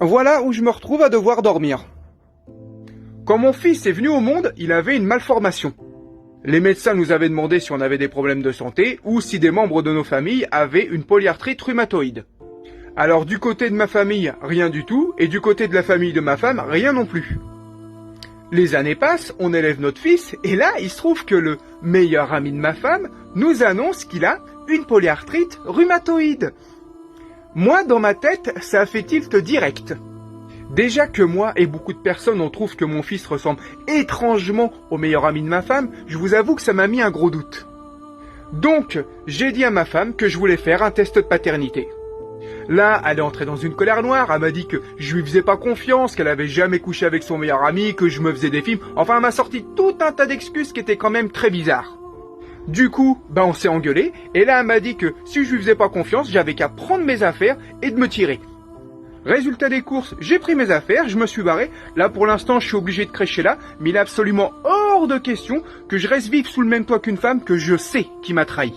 Voilà où je me retrouve à devoir dormir. Quand mon fils est venu au monde, il avait une malformation. Les médecins nous avaient demandé si on avait des problèmes de santé ou si des membres de nos familles avaient une polyarthrite rhumatoïde. Alors du côté de ma famille, rien du tout, et du côté de la famille de ma femme, rien non plus. Les années passent, on élève notre fils, et là, il se trouve que le meilleur ami de ma femme nous annonce qu'il a une polyarthrite rhumatoïde. Moi, dans ma tête, ça a fait tilt direct. Déjà que moi et beaucoup de personnes on trouve que mon fils ressemble étrangement au meilleur ami de ma femme, je vous avoue que ça m'a mis un gros doute. Donc, j'ai dit à ma femme que je voulais faire un test de paternité. Là, elle est entrée dans une colère noire, elle m'a dit que je lui faisais pas confiance, qu'elle avait jamais couché avec son meilleur ami, que je me faisais des films, enfin elle m'a sorti tout un tas d'excuses qui étaient quand même très bizarres. Du coup, on s'est engueulé, et là elle m'a dit que si je lui faisais pas confiance, j'avais qu'à prendre mes affaires et de me tirer. Résultat des courses, j'ai pris mes affaires, je me suis barré. Là, pour l'instant, je suis obligé de crécher là, mais il est absolument hors de question que je reste vivre sous le même toit qu'une femme que je sais qui m'a trahi.